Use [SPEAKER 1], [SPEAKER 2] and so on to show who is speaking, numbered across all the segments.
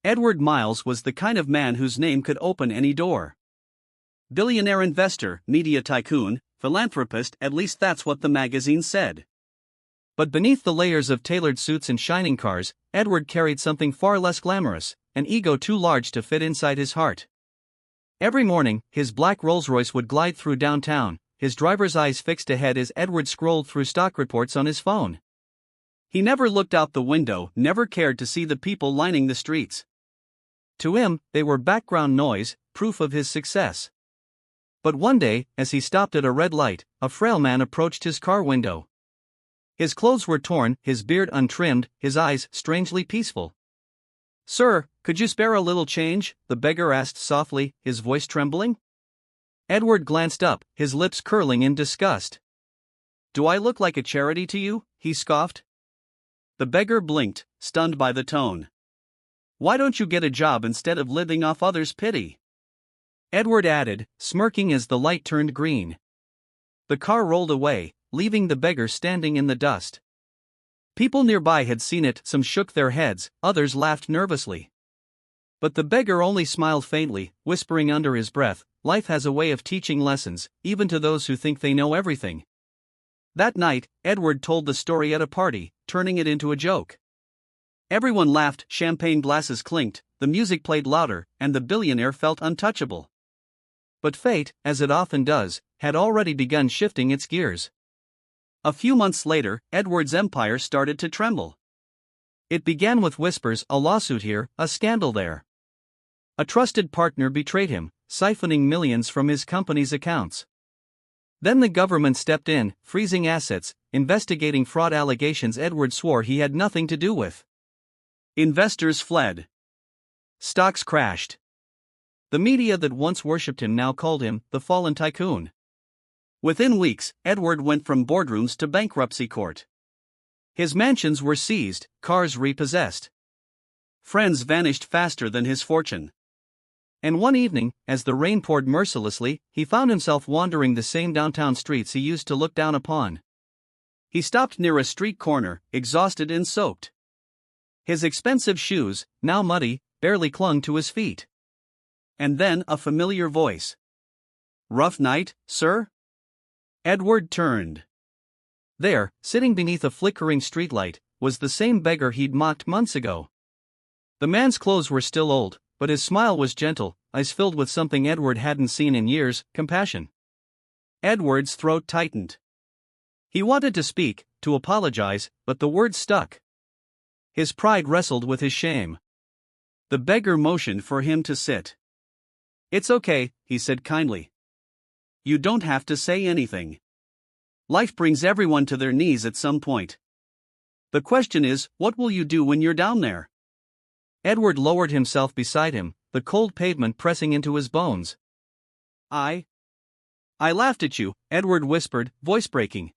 [SPEAKER 1] Edward Miles was the kind of man whose name could open any door. Billionaire investor, media tycoon, philanthropist, at least that's what the magazine said. But beneath the layers of tailored suits and shining cars, Edward carried something far less glamorous, an ego too large to fit inside his heart. Every morning, his black Rolls-Royce would glide through downtown, his driver's eyes fixed ahead as Edward scrolled through stock reports on his phone. He never looked out the window, never cared to see the people lining the streets. To him, they were background noise, proof of his success. But one day, as he stopped at a red light, a frail man approached his car window. His clothes were torn, his beard untrimmed, his eyes strangely peaceful. "Sir, could you spare a little change?" the beggar asked softly, his voice trembling. Edward glanced up, his lips curling in disgust. "Do I look like a charity to you?" he scoffed. The beggar blinked, stunned by the tone. "Why don't you get a job instead of living off others' pity?" Edward added, smirking as the light turned green. The car rolled away, leaving the beggar standing in the dust. People nearby had seen it, some shook their heads, others laughed nervously. But the beggar only smiled faintly, whispering under his breath, "Life has a way of teaching lessons, even to those who think they know everything." That night, Edward told the story at a party, turning it into a joke. Everyone laughed, champagne glasses clinked, the music played louder, and the billionaire felt untouchable. But fate, as it often does, had already begun shifting its gears. A few months later, Edward's empire started to tremble. It began with whispers, a lawsuit here, a scandal there. A trusted partner betrayed him, siphoning millions from his company's accounts. Then the government stepped in, freezing assets, investigating fraud allegations Edward swore he had nothing to do with. Investors fled. Stocks crashed. The media that once worshipped him now called him the fallen tycoon. Within weeks, Edward went from boardrooms to bankruptcy court. His mansions were seized, cars repossessed. Friends vanished faster than his fortune. And one evening, as the rain poured mercilessly, he found himself wandering the same downtown streets he used to look down upon. He stopped near a street corner, exhausted and soaked. His expensive shoes, now muddy, barely clung to his feet. And then a familiar voice. "Rough night, sir?" Edward turned. There, sitting beneath a flickering streetlight, was the same beggar he'd mocked months ago. The man's clothes were still old, but his smile was gentle, eyes filled with something Edward hadn't seen in years, compassion. Edward's throat tightened. He wanted to speak, to apologize, but the words stuck. His pride wrestled with his shame. The beggar motioned for him to sit. "It's okay," he said kindly. "You don't have to say anything. Life brings everyone to their knees at some point. The question is, what will you do when you're down there?" Edward lowered himself beside him, the cold pavement pressing into his bones. I laughed at you," Edward whispered, voice breaking.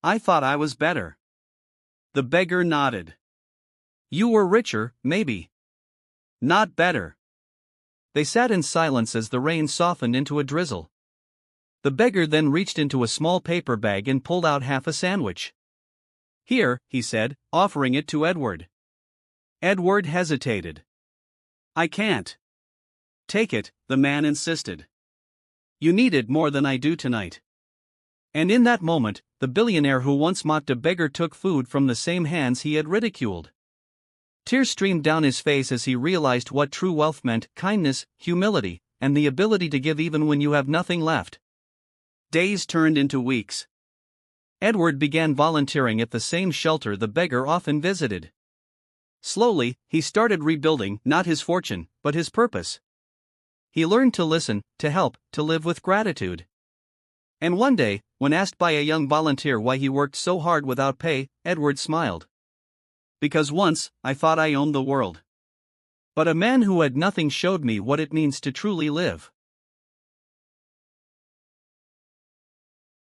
[SPEAKER 1] "I thought I was better." The beggar nodded. "You were richer, maybe. Not better." They sat in silence as the rain softened into a drizzle. The beggar then reached into a small paper bag and pulled out half a sandwich. "Here," he said, offering it to Edward. Edward hesitated. "I can't." "Take it," the man insisted. "You need it more than I do tonight." And in that moment, the billionaire who once mocked a beggar took food from the same hands he had ridiculed. Tears streamed down his face as he realized what true wealth meant: kindness, humility, and the ability to give even when you have nothing left. Days turned into weeks. Edward began volunteering at the same shelter the beggar often visited. Slowly, he started rebuilding not his fortune, but his purpose. He learned to listen, to help, to live with gratitude. And one day, when asked by a young volunteer why he worked so hard without pay, Edward smiled. "Because once, I thought I owned the world. But a man who had nothing showed me what it means to truly live."